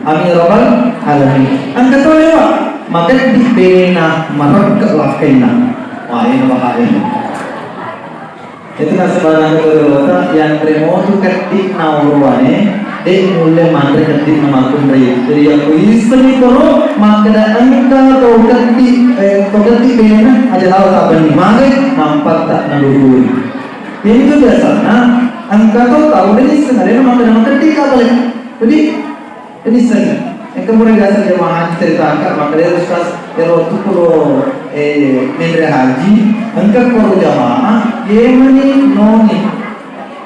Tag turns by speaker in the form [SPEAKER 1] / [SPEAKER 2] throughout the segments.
[SPEAKER 1] Amin ya rabbal alamin. Ang katuloy magandi pena marag kelakena. Wah ini bahaya. Itu sebenarnya kedua yang remote ketik nauruane, mulai mantre ketik nama kumri. Jadi yang istri kalau makna angka atau ketik pena aja tahu tak benih, maka mampat tak naluri. Ini itu biasanya angka tahu ini sebenarnya nama ketik apa lagi? Jadi ini saja. Yang kemudian biasa jemaah ceritakan makanya ustaz waktu kalau Menteri Haji angkat para jamaah yemani noni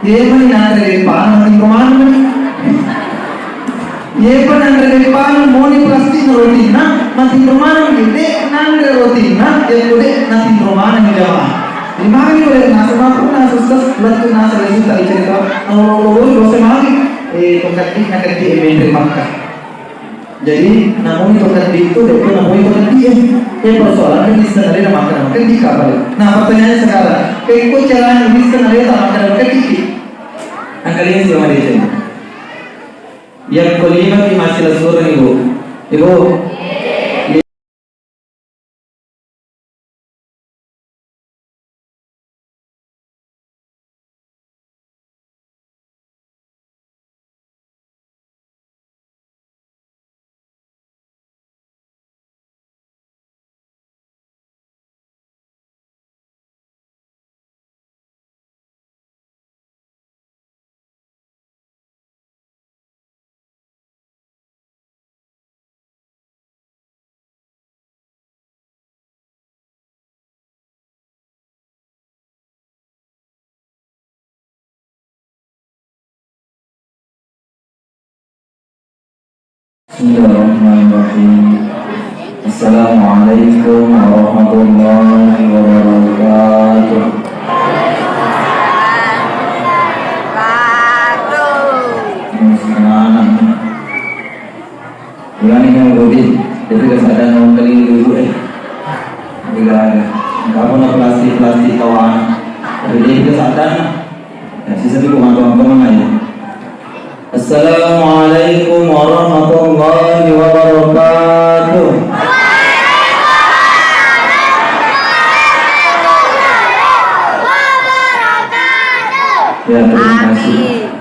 [SPEAKER 1] yemani nangre pan mani kemana yeman nangre pan moni plastik rotina mati kemana gede nangre rotina kude nasi kemana nih jamaah di mana nih boleh nasi mampu nasi ustaz betul nasi lagi tadi cerita dosa lagi tongkat di Menteri Makkah. Jadi namun itu namun itu persoalan ini sebenarnya makan di kapal. Nah pertanyaannya sekarang, kau cara ini sebenarnya makan di angkanya siapa dia? Yang kelima di masalah surah ibu. Bismillahirrahmanirrahim. Assalamualaikum warahmatullahi wabarakatuh. Bulan ini yang lebih, jadi kesadaan orang kali dulu bila kamu nak plastik kawan, jadi kesadaan, ya sisa itu teman-teman aja. Assalamualaikum warahmatullahi wabarakatuh. Ya, terima kasih.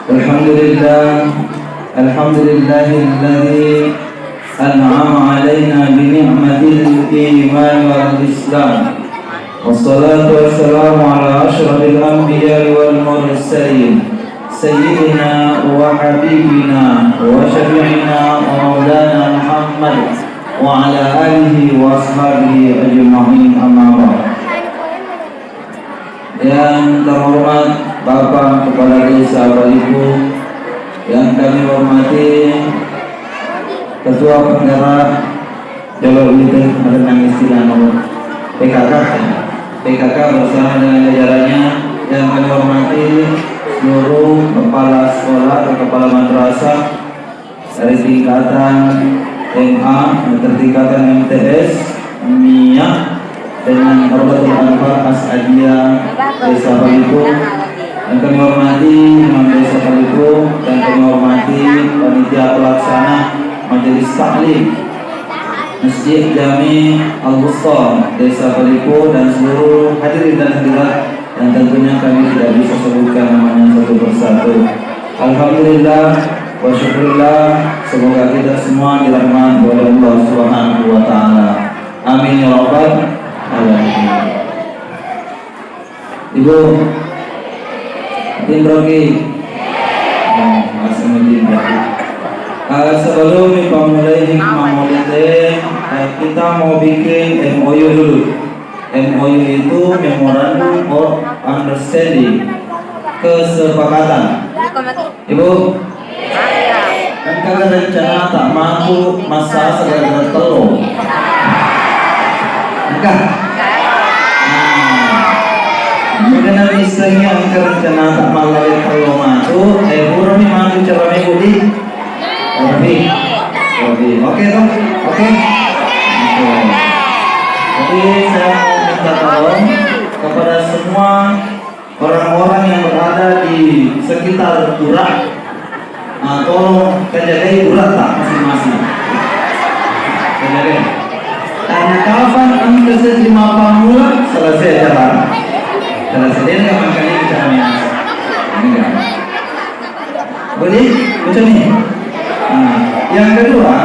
[SPEAKER 1] Alhamdulillahilladzi an'ama 'alaina bi ni'matil iman wal islam. Wassalatu wassalamu ala asyrafil anbiya'i wal mursalin sayyidina wa habibina wa syafi'ina wa maulana Muhammad wa ala alihi wa ashabihi ajma'in, amma ba'd. Yang terhormat Bapak Kepala Desa Baliku, yang kami hormati Ketua Penggerak Jalur Lidah Merenang Istilah PKK bersama dengan jajarannya, yang kami hormati seluruh kepala sekolah dan kepala madrasah dari tingkatan MA, tingkatan MTS, MIA, dengan Rodatul Anfal As'adiyah Desa Baliku, yang kami hormati Imam Desa Baliku, dan kami hormati panitia pelaksana Majelis Taklim Masjid Jami Al-Wusta Desa Baliku, dan seluruh hadirin dan hadirat yang tentunya kami tidak bisa sebutkan namanya satu persatu. Alhamdulillah wa syukurillah, semoga kita semua dirahmati oleh Allah Subhanahu wa taala. Amin ya rabbal alamin. Ibu Indrogi sebelum memulai hikmah maulid, kita mau bikin MOU dulu. MOU itu Memorandum of Understanding, kesepakatan. Ibu, kan kagak rencana tak mampu masa segala telur. Enggak. Mengenai istrinya angka rencana tak malah telur matu. Burung ni matu cara mengudi. Oke toh, oke. Jadi saya mau minta tolong kepada semua orang-orang yang berada di sekitar Turak, sudah 5 pamula selesai jalan. Selesai dia nggak makan ini cara biasa. Enggak. Boleh? Macam ni. Yang kedua,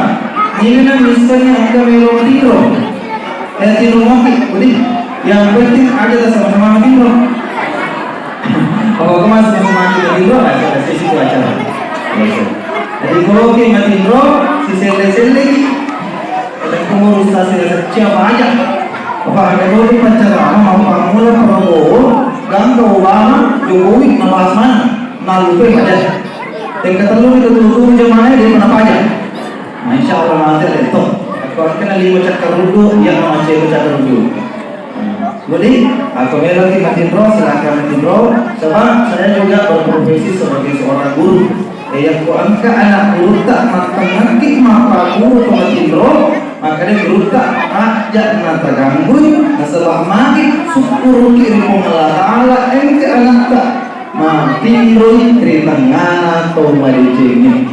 [SPEAKER 1] ini kan misalnya angka melotiro. Tiro mati, boleh? Yang penting ada sama-sama tiro. Kalau kamu masih mati tiro, ada sesi acara. Jadi kalau kita mati tiro, sisi lagi. Ada pengurus hasil siapa aja. Apa ada kalau pacaran mau pamula Prabowo, Gangga Obama, Jokowi, nabahas mana? Nalupe aja. Dan kata lu itu tuh jemaah dia pernah pajak. Nah, insya Allah nanti ada itu. Kalau kena 5 cakar dulu, yang masih 5 cakar dulu. Jadi, aku lagi mati bro, silakan mati bro. Sebab saya juga berprofesi sebagai seorang guru. Yang ku angka anak guru tak makan ngerti maka guru mati bro. Maka dia guru tak ajak nata ganggu. Nasabah mati syukur kiri Allah Taala engke anak tak. Matinro di tengah atau malicingnya.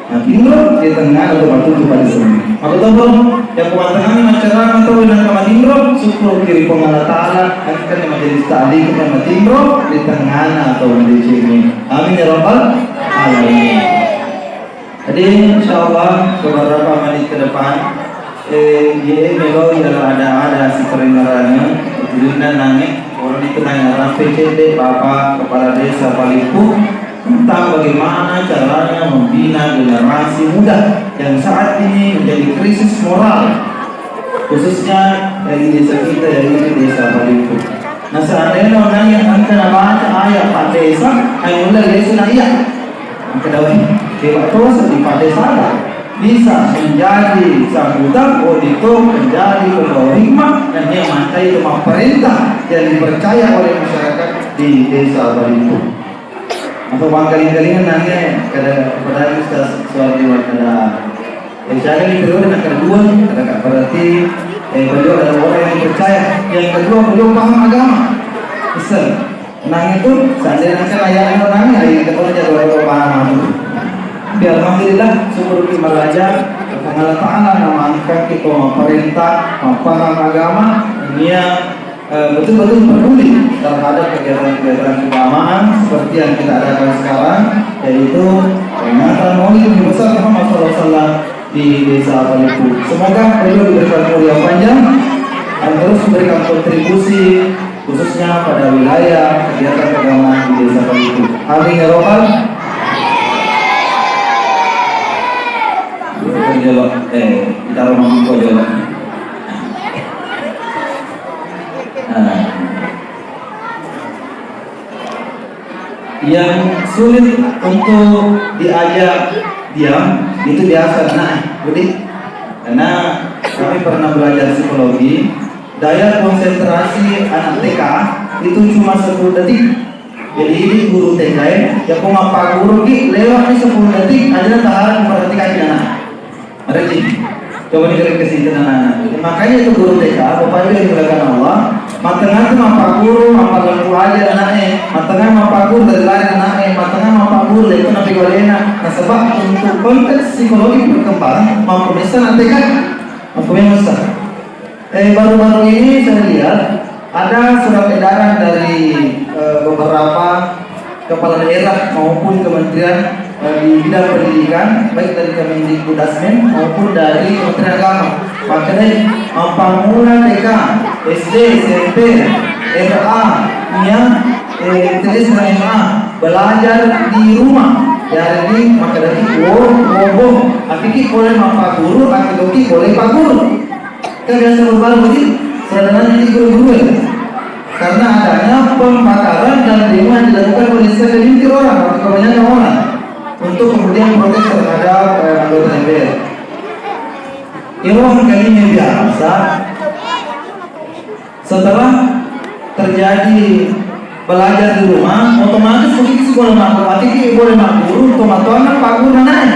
[SPEAKER 1] Matinro di tengah atau batu di pada sini. Apa tahu? Yang kuatkan ini macaran atau yang matinro syukur kiri Allah Taala akan menjadi tali kita matinro di tengah atau malicingnya. Amin ya rabbal alamin. Jadi insyaallah beberapa menit ke depan melo ialah ada si perengarannya Linda nangis orang itu nanya PCD Bapak Kepala Desa Palipu tentang bagaimana caranya membina generasi muda yang saat ini menjadi krisis moral khususnya dari desa kita yaitu Desa Palipu. Nah seandainya orang yang akan baca ayat Pak Desa hanya mulai desa iya angka dawai dewa tos di Pak Desa bisa menjadi sambutan auditor menjadi pembawa hikmah dan yang mantai itu perintah yang dipercaya oleh masyarakat di Desa Palipu. Atau bangkali-kalinya nanya kepada Ustaz Suwardi Wakada saya ini beliau dan kedua ada berarti beliau adalah orang yang percaya. Yang kedua beliau paham agama Islam. Nanya itu seandainya ayat nanya yang kedua jadi orang paham itu. Alhamdulillah syukur kita belajar Allah Ta'ala nama angkat kita memerintah mempaham agama dia betul-betul peduli terhadap kegiatan-kegiatan keagamaan seperti yang kita adakan sekarang yaitu peringatan Maulid Nabi besar Muhammad SAW di Desa Palipu. Semoga beliau diberikan umur yang panjang dan terus memberikan kontribusi khususnya pada wilayah kegiatan keagamaan di Desa Palipu. Amin ya rabbal jawab kita ngomong kok jawab. Yang sulit untuk diajak diam itu biasa jadi karena kami pernah belajar psikologi daya konsentrasi anak TK itu cuma 10 detik. Jadi ini guru TK ya kok ngapa guru lewat 10 detik aja tahan memperhatikan anak. Ada coba dikira ke sini anak-anak. Makanya itu guru TK, Bapak Ibu yang dimuliakan Allah, matengah itu mapa guru, mapa ganggu aja anaknya, matengah mapa guru dari lain anaknya, matengah mapa guru itu nabi golena. Nah sebab untuk konteks psikologi berkembang, mampu bisa nanti kan, mampu bisa. Baru-baru ini saya lihat ada surat edaran dari beberapa kepala daerah maupun kementerian di bidang pendidikan baik dari Kemendikbudasmen maupun dari Kementerian Agama. Makanya pamula TK, SD, SMP, RA, tulis SMA belajar di rumah. Jadi maka dari wobo, akiki boleh mapa guru, akiki boleh pak guru. Kan biasa berbalu di sederhana di guru-guru ya. Karena adanya pembakaran dan demo yang dilakukan oleh segelintir orang atau kebanyakan orang untuk kemudian protes terhadap anggota MPR. Iroh kalinya biasa setelah terjadi belajar di rumah, otomatis begitu sekolah matematik boleh makmur, otomatis pak guru naik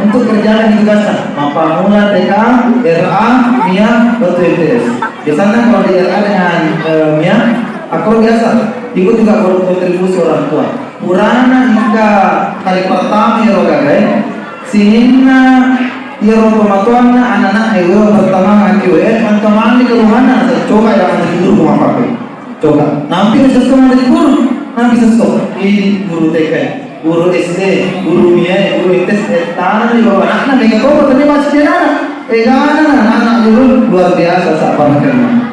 [SPEAKER 1] untuk kerjaan yang ditugaskan. Mapa mula TK, RA, MIA, BTS. Biasanya kalau di RA dengan MIA, aku biasa ikut juga kontribusi orang tua. Purana hingga kali pertama ya rogagai sehingga Iya roh pematuan anak-anak ewe pertama ngakiwe mantaman di keluhana coba yang ada di guru apa coba nampi sesuatu ada di guru nampi sesuatu ini guru TK guru SD guru MIA guru ITS tanah di bawah anak mereka kau tadi masih dia anak guru luar biasa saat pernikahan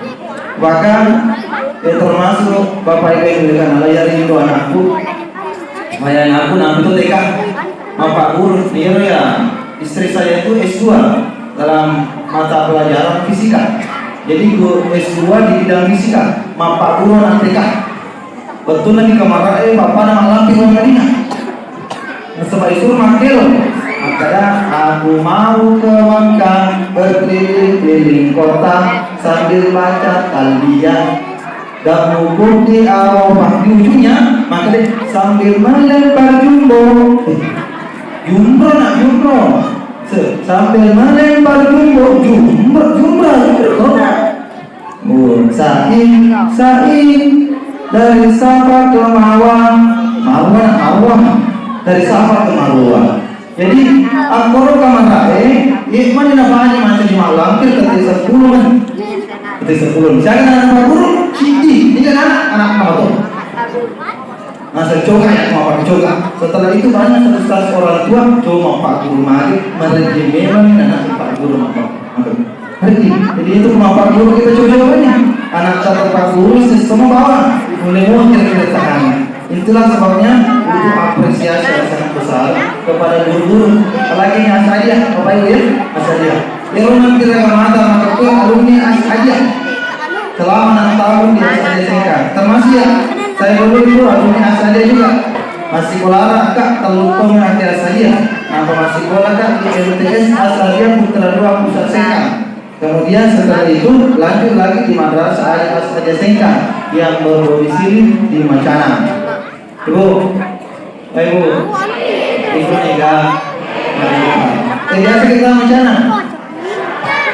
[SPEAKER 1] bahkan termasuk bapak ibu yang dengan layar itu anakku nampi itu TK bapak guru dia ya istri saya itu S2 dalam mata pelajaran fisika. Jadi guru S2 di bidang fisika, bapak guru nantika. Betul lagi kemarin bapak nama lampi orang Madinah. Sebab itu makil. Makanya aku mau ke Makkah berkeliling-keliling kota sambil baca talbiyah dan hukum di Arafah di ujungnya makanya sambil melempar jumbo. Jumroh sambil melempar jumroh sa'i dari Safa ke Marwah dari Safa ke Marwah. Jadi akor kamarae ikman nafani macam di malam kita ketika 10 kan ketika 10 misalnya anak guru siti ini kan anak apa tuh masa coba ya mau pakai coba. Setelah itu banyak satu orang tua coba pak guru mari merejemelan anak pak guru apa. Jadi itu mau pak guru kita coba-cobanya. Anak satu pak guru semua bawa mulai mau kita tahan. Itulah sebabnya untuk apresiasi yang sangat besar kepada guru-guru. Apalagi yang asadiah, apa itu ya? Asadiah. Yang nanti mata maka itu alumni asadiah. Selama 6 tahun di asadiah termasuk ya. Saya dulu itu alumni asadiah juga. Masih kolara kak telukong nanti asadiah. Nah masih kolara kak di LTS asadiah Putra 2 Pusat Sengkang. Kemudian setelah itu lanjut lagi di Madrasah Asadiah Sengkang yang berdomisili di Macana. Ibu, Ibu Nega, biasa kita Macana.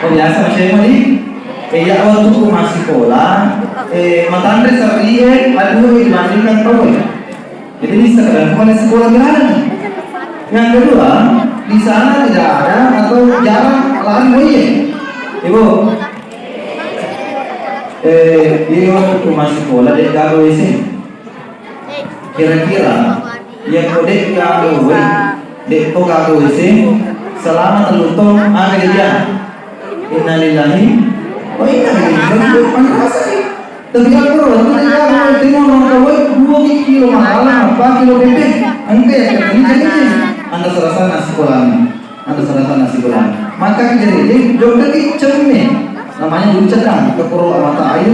[SPEAKER 1] Oh biasa macam ni. Ya waktu aku masih sekolah, matandre sering aduh dibandingkan kau. Jadi di sekolah gerahan. Yang kedua, di sana tidak ada atau jarang lari boye. Ibu, dia waktu aku masih sekolah dia gawe sih. Kira-kira yang kodek gawe, dek to gawe sih selama telutong ada dia. Innalillahi wa inna ilaihi raji'un. Tapi aku waktu dia gawe tengok orang gawe 2 kilo mahala, 4 kilo bebek. Angke ya ini anda serasa nasi kolam. Maka jadi dokter ini cermin namanya dulu cedang ke purwa mata air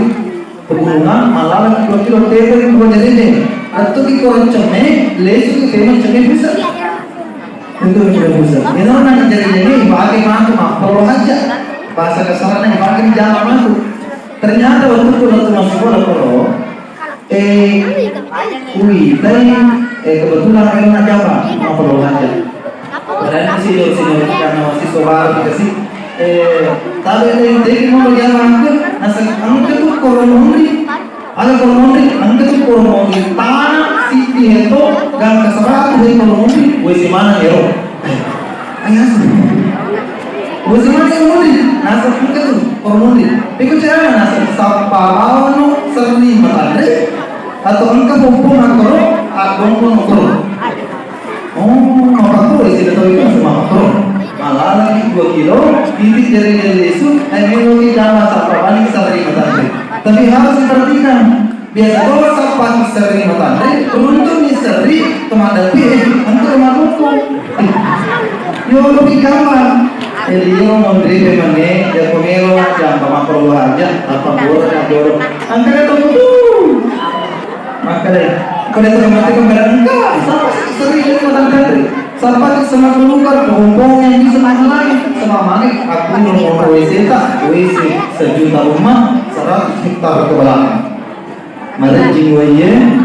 [SPEAKER 1] pegunungan malah lagi 2 kilo tebel yang buat jadi atau di koran cermin lesu ke teman cermin besar itu cermin besar ini orang jadi ini bagaimana tuh perlu aja bahasa kasarnya bagaimana jangan masuk ternyata waktu masuk sekolah perlu kebetulan karena Jawa mau perlu aja karena sih karena masih soal dikasih tapi ini mau berjalan nasi angkat tuh koronori ada koronori angkat tuh koronori tanah siti itu gang keserat dari koronori wes mana ya ayah wes mana koronori nasi angkat tuh koronori ikut cara nasi sapawano serni matandre atau angkat pompong akoro pompong akoro apa tuh isi tahu itu semua akoro malah lagi 2 kilo titik dari lesu teknologi dalam sapawani serni matandre tapi harus diperhatikan biasa kalau sapawani serni matandre beruntung seri temadapi untuk maluku yo lebih gampang jadi yo memberi pemane ya pemelo jam perlu aja apa boleh dorong angkat itu makanya kalau termati kepada enggak sama seri dari matandre sampai sama keluar kelompok yang bisa lain selama ini aku mau WC sejuta rumah 100 hektar ke belakang mari jiwanya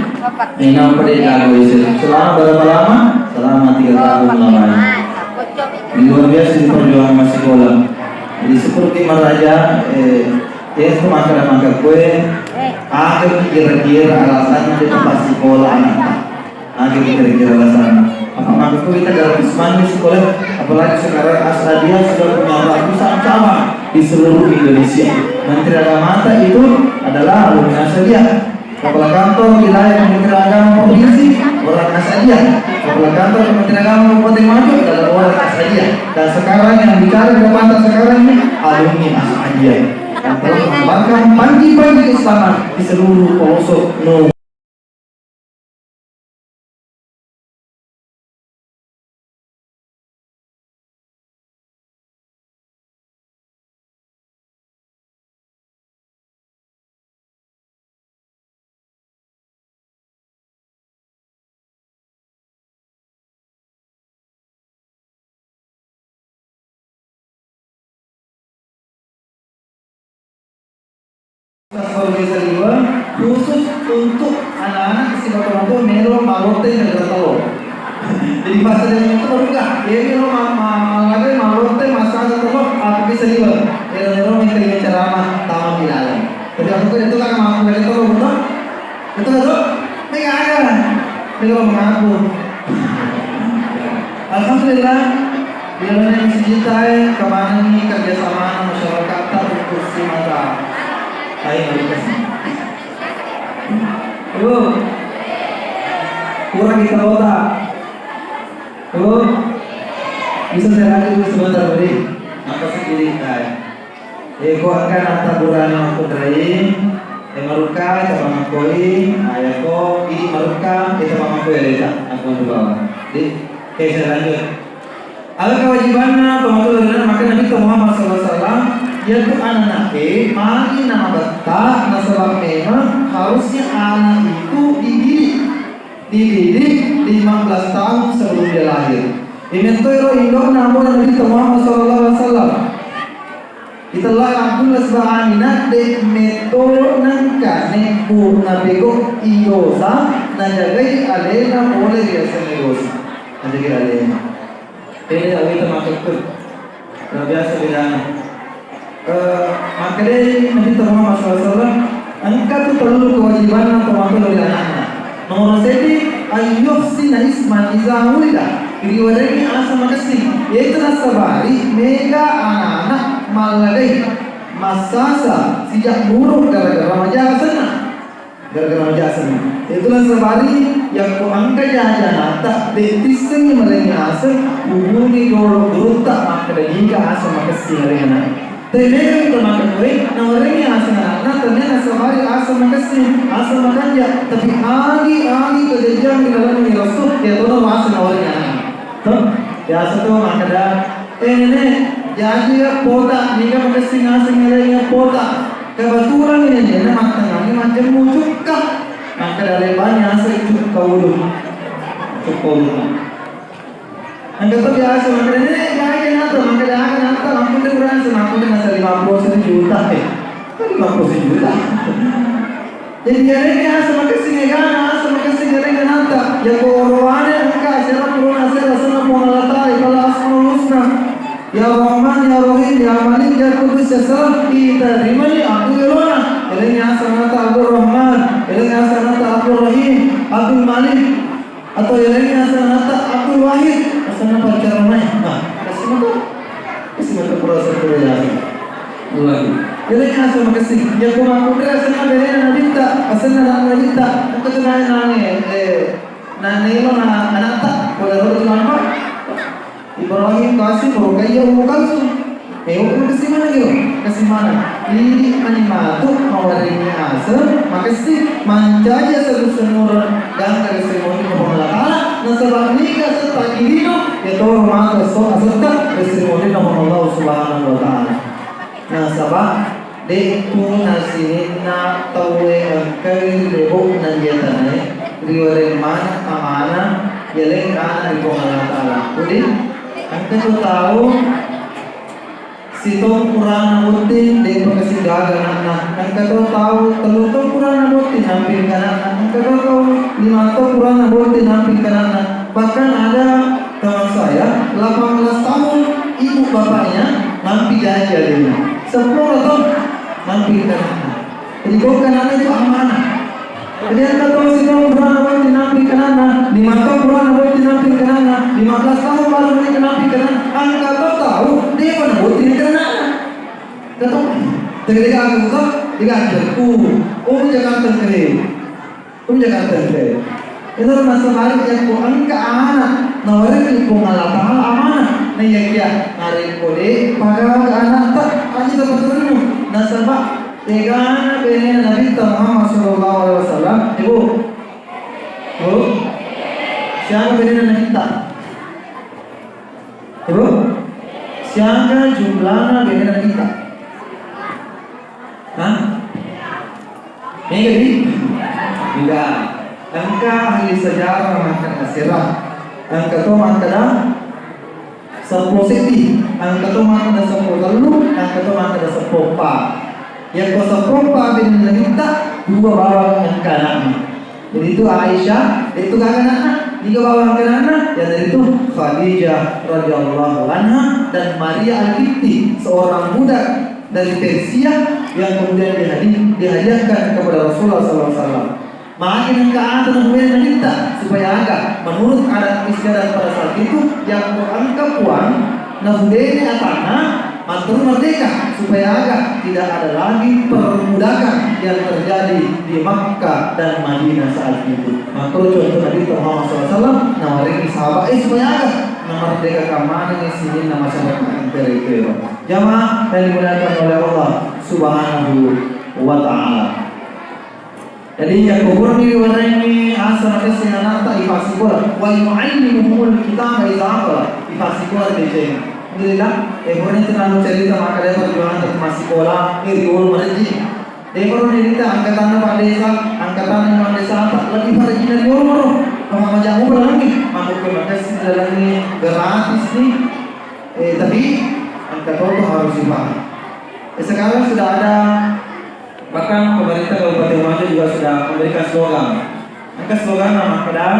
[SPEAKER 1] enam perdana WC selama berapa lama? Selama 3 tahun lamanya luar biasa di perjuangan masih sekolah jadi seperti maraja itu makan kue akhir kira-kira alasan di tempat sekolah anak akhir kira-kira alasan Apakah kita gratis manis sekolah, apalagi sekarang Astadia sudah punya ratusan cabang di seluruh Indonesia. Menteri Agama itu adalah alumni Astadia. Kepala kantor wilayah Kementerian Agama Provinsi orang Astadia. Kepala kantor Kementerian Agama Kabupaten Maju adalah orang Astadia. Dan sekarang yang bicara di depan sekarang ini alumni Astadia. Yang telah mengembangkan pagi-pagi keislaman di seluruh pelosok Nusantara. Khusus untuk anak-anak si bapak Melo Marote Negara Telur. Jadi bahasa yang itu berubah. Ini lo lagi Marote masalah telur apa bisa lihat. Melo minta ceramah taman bilalan. Jadi aku itu kan mau beli telur betul? Betul betul? Tidak ada. Melo mengaku. Alhamdulillah. Bilangan sejuta kemana ini kerjasama masyarakat untuk si mata. Ayo kurang kita otak. Bisa saya lanjut sebentar beri. Apa sendiri Eko akan antar burana aku terakhir. Maruka kita mengakui. Ayako ini maruka kita mengakui ada aku di bawah. Jadi saya lanjut. Ada kewajibannya pematuran maka Nabi Muhammad SAW yaitu anak mari nama betah nasabah memang harusnya anak itu dididik 15 tahun sebelum dia lahir. Imentoro indong namun Nabi Muhammad SAW itulah Abdullah Subhanina de metoro nangka nebu nabego iyosa najagai alena boleh biasa negosa najagai alena ini awita maksudku biasa bilana makanya Nabi Muhammad SAW angkat itu perlu kewajiban atau waktu dari anak-anak. Nomor satu ayyuhsina isman izahulida riwayatnya asa makasih yaitu nasabari mega anak-anak malagai masasa sejak buruk gara-gara majasana itulah sabari yang ko angka jajan tak detisnya mereka asa hubungi goro berutak maka hingga asa makasih mereka. Tapi itu makan kue, nawarnya asal anak ternyata sehari asal makan ya, tapi agi kejadian di dalam Rasul dia tahu asal nawarnya anak. Tuh, biasa tuh makan dah. Ini jadi pota, jika makasih asal ngelanya pota. Kebetulan ini dia makan lagi macam mucukah. Maka dari banyak asal cukup dulu. Anda tuh biasa makan ini langsung dengan semakin dengan 50 juta 50 juta. Jadi ini semakin singgah nanta ya korwane angka sera puruna sera sana monalata ikala asmaul husna ya Rahman ya Rahim ya Malik ya Qudus ya Salam kita rimani aku elona elenya sanata Abdul Rahman elenya sanata Abdul Rahim Abdul Malik atau elenya sanata Abdul Wahid asana pacaramai kasih proses berjalan lagi. Jadi asal makasih. Ya kuma kudra asal berena nabita, asal nabita. Untuk tunayan nane lo na anata. Kalau orang lama, Ibrahim kasih berkaya umukalsu. Kasih mana gitu? Kasih mana? Ini animatu mawarini asal makasih manjaja seluruh dan dari semua Allah. Nasabah nikah serta kirino itu rumah asal serta kesemuanya nama Allah Subhanahu Wa Taala. Nasabah deku nasinina tawe angkari lebo nanjatane riwayat mana amana yeleng kana di Allah Taala. Jadi anda tuh tahu situ kurang nabutin de pagasigagan anak. Anda tuh tahu teluto kurang nabutin hampir kanan. Anda tuh tahu 5 tahun kurang nabutin hampir kanan. Bahkan ada teman saya 18 tahun ibu bapaknya nampi aja dia 10 tahun nampi kanan. Jadi bukan anak itu amanah. Jadi anda tahu situ kurang nabutin namping kanana, 5 tahun bulan nabuti namping kanana, 15 tahun baru balik namping kanana. Angka tahu dia mana nabuti kanana. Tahu? Tegak aku tu, tegak aku. Jakarta kere. Itu masa balik yang ko angka anak, nawari ko ngalah amanah. Naya hari kode pada anak tak aja dapat terus. Nasabah tegana bene Nabi Muhammad sallallahu alaihi wasallam. Ibu, siapa bene Nabi tak? Ibu, siapa jumlahnya bene Nabi tak? Hah? Ini jadi? Tidak. Angka ahli sejarah makan asirah. Angka tu makan 10 senti, angka tu makan 10 telur, angka tu makan 10 pa. Yang ko 10 pa bina kita 2 bawang angka anak. Jadi itu Aisyah, itu kakak anak, 3 bawang angka anak. Yang dari itu Khadijah radhiyallahu anha dan Maria Al-Qibti, seorang budak dari Persia yang kemudian dihadiahkan kepada Rasulullah SAW. Makin ke atas kemudian minta supaya agak menurut adat istiadat pada saat itu yang angka puan nafudeni atana mantul merdeka supaya agak tidak ada lagi perbudakan yang terjadi di Makkah dan Madinah saat itu. Maka contoh Nabi Muhammad SAW nawarin sahabat supaya agak merdeka kemana ini sini nama masyarakat imperial. Jamaah yang dimuliakan oleh Allah Subhanahu wa Ta'ala. Jadi yang kubur ni warna ini asal ada senanata ifasikola, wa yu'allimuhumul kitaba idza aqra ifasikola dejeng. Alhamdulillah, ebor ini terlalu cerita maka dia perjuangan untuk masuk sekolah, riul marji. Ebor ini cerita angkatan desa, angkatan desa lagi marji dari riul. Kalau macam apa lagi? Masuk ke makas dalam ini gratis nih. Tapi angkatan itu harus dipahami. Sekarang sudah ada. Bahkan pemerintah Kabupaten Wajo juga sudah memberikan slogan. Maka slogan nama kedang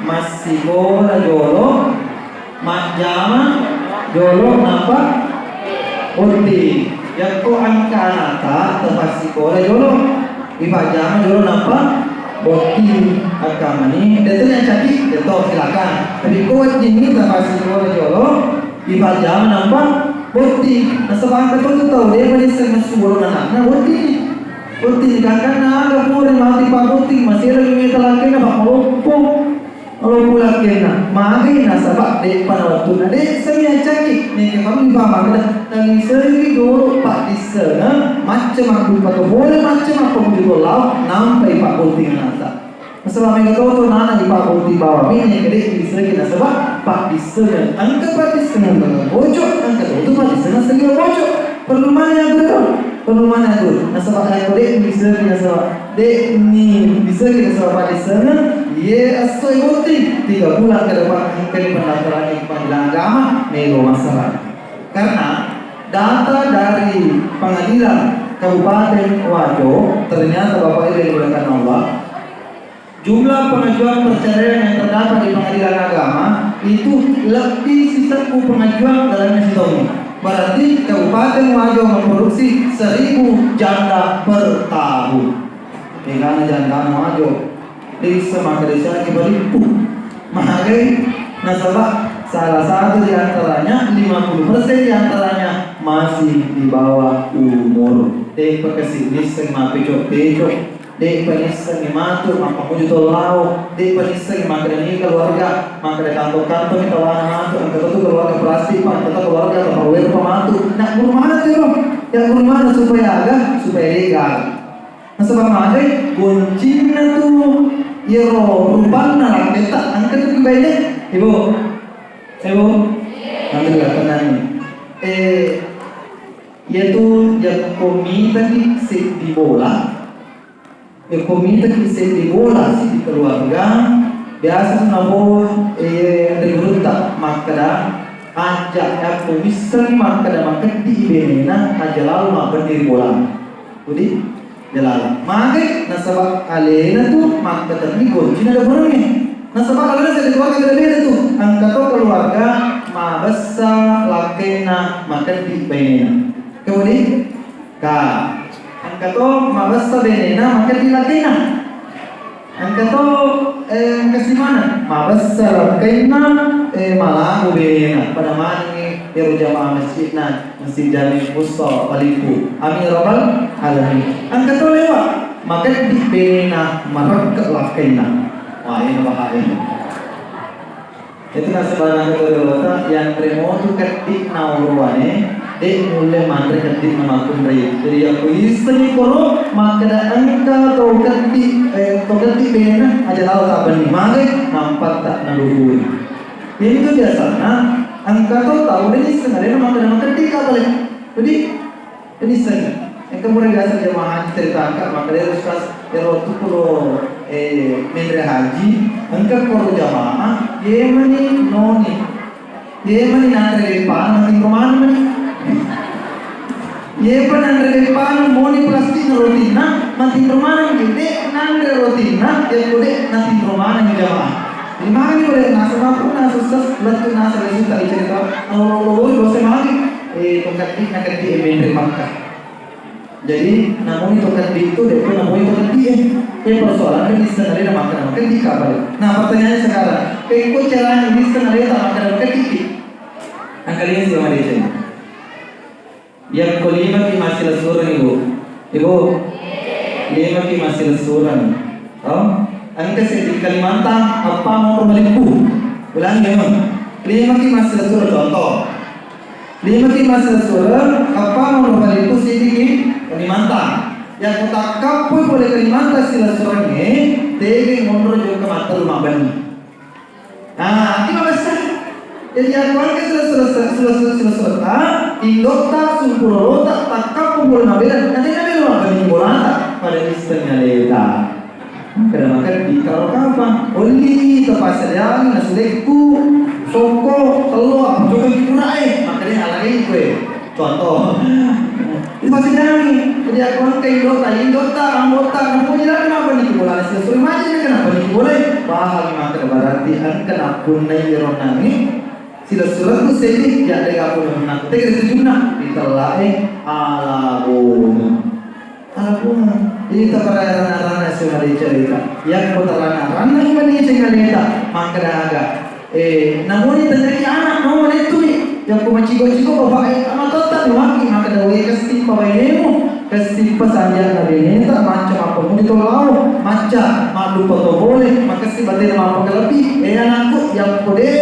[SPEAKER 1] Masikola Jolo, Majama Jolo napa Uti. Yang ko angka nata tempat Masikola Jolo, Ipajama Jolo napa Uti agama ni. Itu yang cantik, itu silakan. Tapi ko ini tempat Masikola Jolo, Ipajama napa Uti. Nah sebab itu tahu dia masih semua anak-anak Uti. Putih kakak naga puri mati pak putih masih lagi kita lagi na pak melompo lagi na magi na sabak dek pada waktu na dek saya cakap ni kami paham ada dan seri dulu pak di sana macam aku pak boleh macam apa pun dibolau nampai pak putih nasa masalah mereka tahu tu nana di pak putih bawah ini kedek di segi na sabak pak di sana angka pak di sana bocor angka tu pak di sana segi bocor perlu mana yang betul. Perumahan itu, nasabah aku dek bisa kita sabah, dek ni bisa kita sabah di sana, ye asal bukti 3 bulan ke depan kini pendaftaran di pengadilan agama nego masalah. Karena data dari pengadilan Kabupaten Wajo ternyata Bapak Ibu yang dimuliakan Allah, jumlah pengajuan perceraian yang terdapat di pengadilan agama itu lebih sisa pengajuan dalam setahun. Berarti Kabupaten Wajo memproduksi 1000 janda per tahun. Karena janda Wajo desa maka desa kembali mahagai nasabah salah satu di antaranya 50% di antaranya masih di bawah umur. Dek pekesi desa mapeco peco. Dek penisa ni matu maka puji tolau dek penisa ni maka ni keluarga maka dari kantor-kantor kita wana matu angka itu keluarga plastik pak kita keluarga terpawir pematu nak guru mana tu yang guru mana supaya legal nah sebab ada kuncinya tu yero rupanya lah kita angka itu gimana ibu nanti kelihatan yaitu yang komite di bola komite di bola di keluarga biasa nabo regrutta makada ajak aku bisa makada makan di benena aja lalu makan di bola jadi jalan mage nasabak alena tuh makada ni kunci ada barangnya nasabak alena saya keluarga ada beda tuh angka tuh keluarga mabasa lakena makan di benena kemudian angka to mabasta benena makan di latina
[SPEAKER 2] Angka to kasi mana? Mabasar kaina malah ubena pada mani ero jamaah masjid na masjid Jami Musa Baliku. Amin ya rabbal alamin. Angka to lewat maka di bena marak lah kaina. Wah ini bahaya. Itu sebarang kata yang remote ketik nauruane de mulai mantre ketik nama kumrei. Jadi aku istri koro maka angka to ketik bena aja tahu tak benih mage nampak tak naluhur. Ini tu biasanya angka to tahu ini sebenarnya nama ketik apa lagi. Jadi ini saja. Yang kemudian biasa jemaah ceritakan maka dia harus waktu pulau Menteri Haji angka koro jamaah Yemani noni Yemani nandre pan mati roman mani Yepan nandre pan moni plastik rotina mati roman gede nandre rotina ya kode nanti roman yang jamaah di mana ni boleh nasa mampu nasa susah betul nasa lagi tadi cerita lalu dosa lagi tongkat di nak di Menteri Makkah. Jadi namun itu kan itu deh, namun itu kan dia. Persoalan ini sebenarnya makan di kabar. Nah pertanyaannya sekarang, kau cara ini sebenarnya tak makan di. Angkalian siapa dia? Yang kelima ki masih lesuran ibu. Lima ki masih lesuran. Oh, angka di Kalimantan apa mau melipu? Ulang ya, lima ki masih lesuran contoh. Lima ki masih lesuran apa mau melipu sedikit? Kalimantan yang kota kapui boleh Kalimantan sila sorangnya tege ngondro juga mata rumah bani. Nah, ini besar. Jadi aku kan sila indokta sumpurota takap kumpul nabelan nanti nabe rumah bani bolata pada istrinya leta. Karena makan di kalau kapan oli tepas sedang nasileku soko telur juga dikurai makanya alami gue contoh. Itu masih dami. Jadi aku kayak indota, anggota, kamu jalan kenapa nih boleh sesuai macam kenapa nih boleh? Bahagi maka berarti kenapa nih ronani? Sila surat tu sedih ya dek aku nak. Tegak sejumlah ditelahi alabun. Jadi terperairan sudah dicerita. Yang terperairan ini mana cerita maka ada. Namun terjadi anak namun itu nih. Yang kumaciko-ciko bapak amat tetap diwakil maka dawe kasih pabayemu kasih pesanjang nabi neta macam apa pun itu lau macam malu foto boleh maka si batin apa kelebih anakku yang kode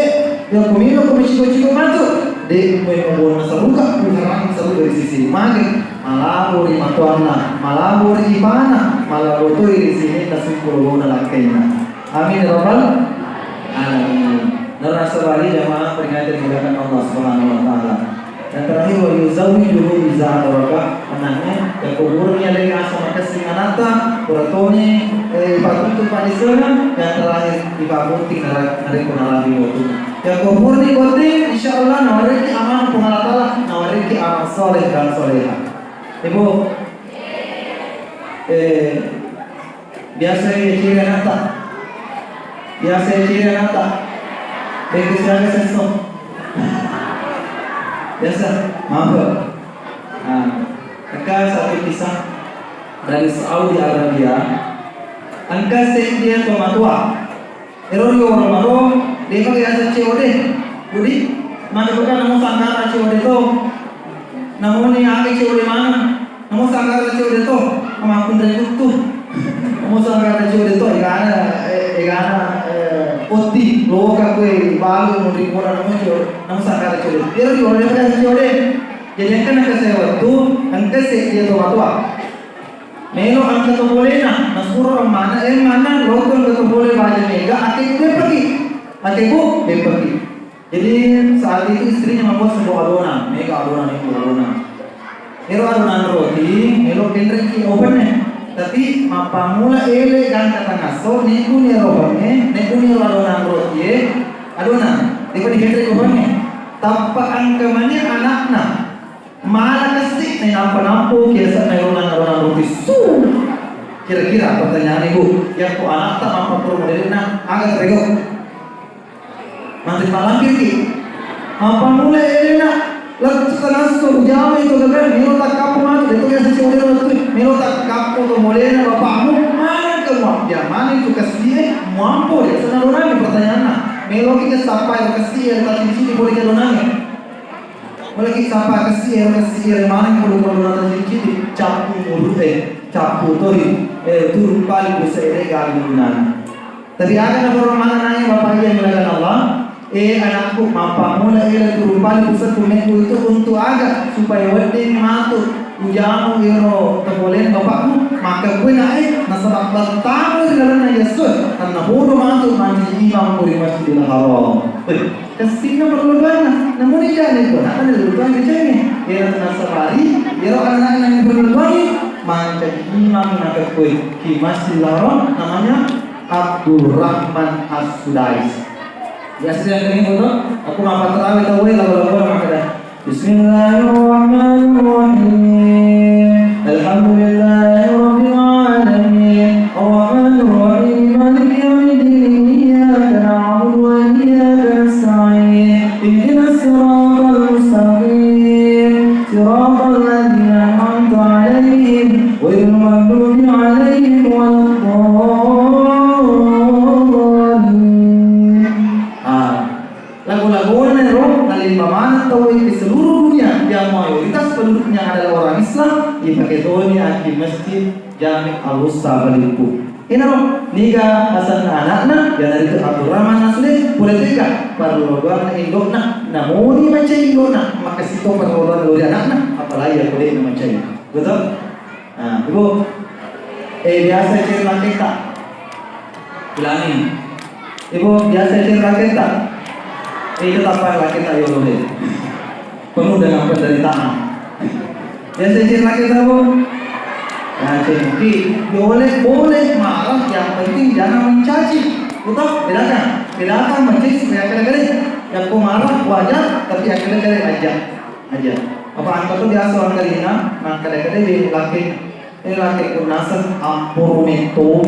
[SPEAKER 2] yang kumino kumaciko-ciko masuk dek membuat masa luka puharang selalu dari sisi mage malaburi matuana malaburi ipana malabutui di sini tasukul lakainya amin ya rabbal alamin. Dan asal-asal jamaah peringatan dimuliakan Allah Subhanahu Wa Taala. Dan terakhir wa yuzawijuhu biza baraka anaknya ya kuburnya dari asal kesinganata kuratone patutu panisana dan terakhir dipabuti narik kunalabi waktu. Ya kubur di kote insyaallah nawariki aman pengalatala nawariki amal soleh dan soleha. Ibu biasa ciri nata. Biasa ciri nata. Baik siapa sesuatu biasa maaf. Angka satu kisah dari Saudi Arabia. Angka sekian pematua. Eror orang baru dia pakai asal COD. Jadi mana bukan namun sangkar COD itu. Namun ini agak COD mana? Namun sangkar COD itu amakun dari itu. Namun sangkar COD itu igana poti loka kue balu mau dikurang namun sangkar COD. Dia di orang yang COD. Jadi angka nak saya waktu angka sekian tua. Melo angka tu boleh na nasur mana lokal tu boleh baca mega atik dia pergi jadi saat itu istrinya membuat sebuah adonan mega adonan itu melo adonan roti melo kendreki open tapi mapa mula ele kan kata ngaso neku ni adonan roti adonan tiba di kendreki open tanpa angka mana anakna mana kasih nih nampu kiasa adonan roti kira-kira pertanyaan ibu yang ku anak tak mampu permodelina agak terego nanti malam kiri apa mulai elena lalu setelah jauh itu kan milo tak kapu mati itu yang sesuatu itu milo tak kapu kemudian bapakmu mana ke mau dia mana itu kasih mampu dia senang orang pertanyaannya meloki ke siapa yang kasih tadi di sini boleh kalau nanya boleh kita siapa kasih mana yang boleh kalau nanya di sini capu mulut capu tori turun kali bisa ini kali guna tapi ada orang mana nanya bapak yang melakukan Allah anakku mampa mula turun kali bisa kumenku itu untuk agak supaya wedding matu ujamu iro terboleh bapakmu maka gue naik nasabak bertamu di dalam Yesus karena bodoh mantu manji imam puri Masjidil Haram kasihnya perlu banyak namun ini jangan itu akan dilakukan kecilnya iro nasabari iro anak-anak yang perlu banyak manji imam maka gue di Masjidil Haram namanya Abdul Rahman As-Sudais biasa yang kering foto aku ngapa terawih tahu lagu-lagu maka dah Bismillahirrahmanirrahim. Alhamdulillahirabbil alamin. Arrahmanir rahim. Maliki yaumiddin. Iyyaka na'budu wa iyyaka nasta'in. Ihdinas siratal mustaqim. Siratal ladzina an'amta 'alaihim ghairil maghdubi 'alaihim waladdallin. Lagu-lagu paman atau di seluruh dunia yang mayoritas penduduknya adalah orang Islam dipakai doanya di masjid Jami' Al-Wusta Baliku. Ini loh, niga hasan anak-anak yang dari itu Abdul Rahman Asli boleh tiga perluan indokna namun macam indokna maka situ perluan dari anak-anak apalagi yang boleh macam betul? Nah, ibu biasa cerita kita bilangin ibu biasa cerita kita itu apa kita yolole penuh dengan penderitaan biasa cerita kita bu nah jadi boleh marah yang penting jangan mencaci betul bedakan mencaci supaya kadang-kadang yang kau marah wajar tapi kadang-kadang aja apa angka tu biasa orang kalina nah kadang-kadang dia laki kunasan ampur meto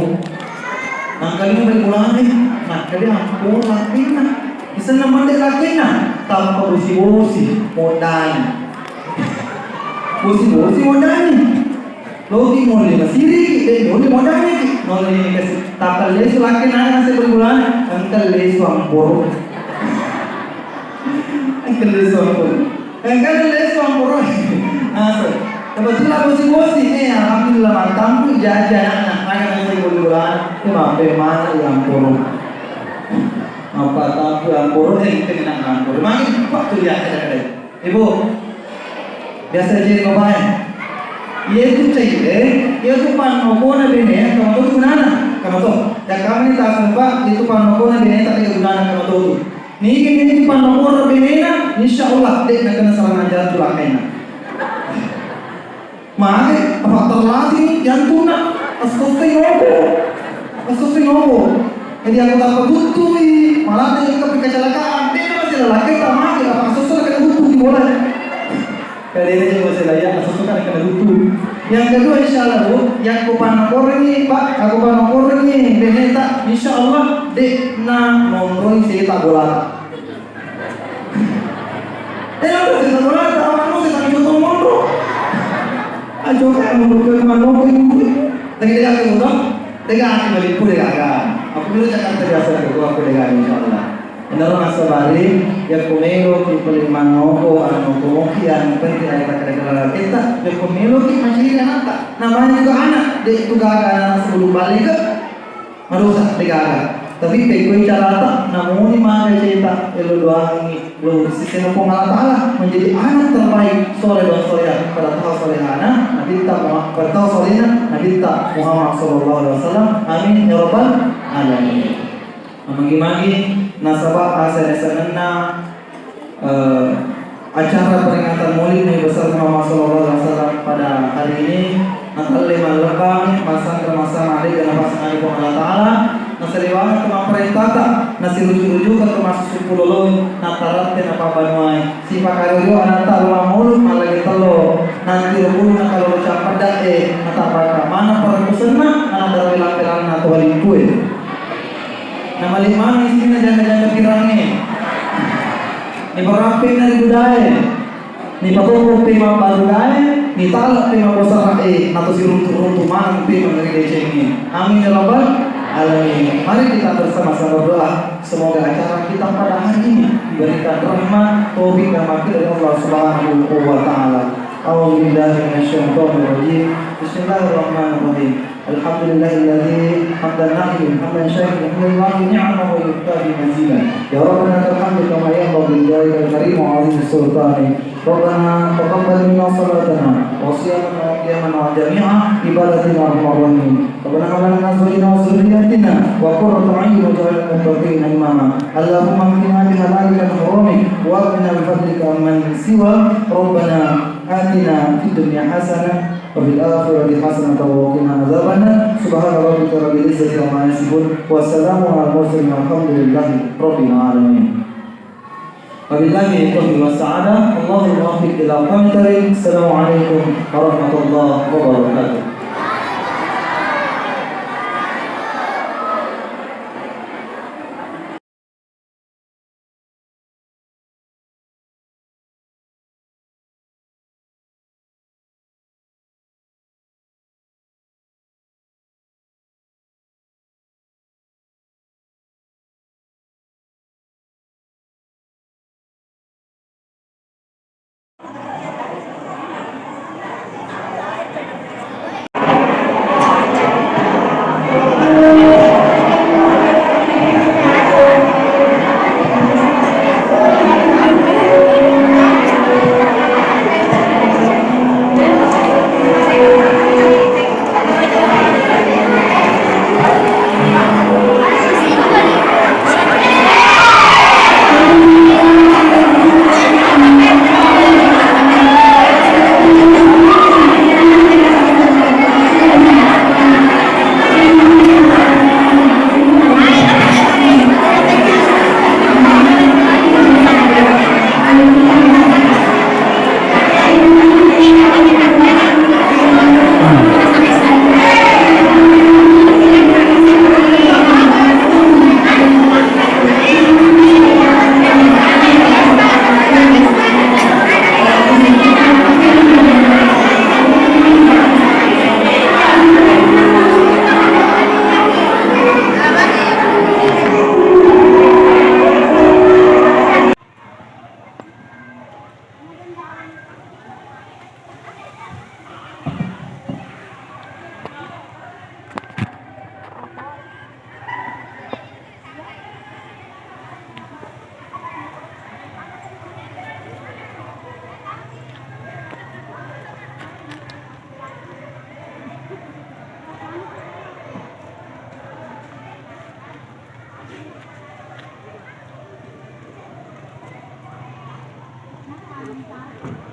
[SPEAKER 2] nah kalina berpulang nih nah kadang ampur laki nah bisa naman din laki na tanpa busi-busi modani busi-busi modani loti moli masiri moli modani noli kasi takal lesu laki na nasa berbulan angkal lesu ampur angkal lesu ampur asa kebetulan busi-busi alhamdulillah mantamku jajan anak nasa berbulan mampe mana yang ampur apa tahu yang buruk kena nganggur. Makin pak tu dia kadang-kadang. Ibu biasa jadi bapak. Ia tu cahaya, ia tu pan mokona bene, kamu tu gunana, kamu tu. Dan kami ni tak sempat itu pan mokona bene tak ada gunana kamu tu. Ni kini pan mokona bene na, insyaallah dek nak kena salah ajar tu lakinya. Maka apa terlatih jantung na, astagfirullah. Jadi aku tak butui, malah dia ikut kecelakaan. Dia masih lelaki tak mati, apa sesuatu kena butui bola. Kali ini masih layak, sesuatu kena butui. Yang kedua insyaallah bu, yang aku panakor ini pak, aku panakor ini beneta, insyaallah dek na nomor saya tak bola. Aku tak bola, tak mau saya tak contoh nomor. Ajo kan nomor nomor ini. Tapi dia aku tahu, dia akan balik pulih agak. Aku dulu Jakarta biasa ke aku dengan insyaallah. Menurut asabari ya kumelo ki pelimanogo anogo yang penting ada kadang-kadang kita ya kumelo ki masih anak namanya juga anak dia itu anak sebelum balik ke merusak negara tapi pekoi carata namun di mana cerita elu doang ini belum sistem Allah Taala menjadi anak terbaik sore dan sore pada tahun sore anak Nabi kita bertahu sorenya Nabi kita Muhammad sallallahu alaihi wasallam amin ya rabbal alamin. Magi-magi nasabah asal-asalnya acara peringatan Maulid Nabi besar Muhammad sallallahu alaihi wasallam pada hari ini Natal 5 lekang masang ke masa mari dan pasangan ibu Allah Taala nasariwangan ke perintah nasiruju-ruju ke masuk 10 loh natarat dan apa banuai si pakarujo anata rumah mulut malagi telo nanti rupul kalau ucap pada nata baka mana perkusen anak dari lampiran atau walipue nama lima isinya jangan kirangnya ni berapin dari budaya ni patung tema budaya ni talak tema bosa atau si runtuh-runtuh mana tema dari ini. Amin ya rabbal alamin. Mari kita bersama-sama berdoa semoga acara kita pada hari ini diberikan rahmat, taufik dan maghfirah dari Allah Subhanahu wa taala. A'udzu billahi minasyaitonir rajim. Bismillahirrahmanirrahim. Alhamdulillahilladzi hamdan nahim hamdan syakiran lillahi ni'amahu wa yuqtabi mazidan. Ya Rabbana alhamdu kama yanbaghi li wajhikal karim wa 'azimi sultani. Rabbana taqabbal minna salatana wa siyamana wa qiyamana wa jami'a ibadatina ar-rahim. Rabbana hab lana min azwajina wa dhurriyyatina wa qurrata a'yun waj'alna lil muttaqina imama. Allahumma qina bi halalika min haramik wa qina bi fadlika amman siwa. Rabbana atina fid dunya hasanah وفي الآخرة حسنة وقنا عذاب النار سبحان ربك رب العزة عما يصفون والسلام على المرسلين والحمد لله رب العالمين. وبالله التوفيق والسعادة الله الموفق إلى أقوام الطريق. السلام عليكم ورحمة الله وبركاته.
[SPEAKER 3] Thank you.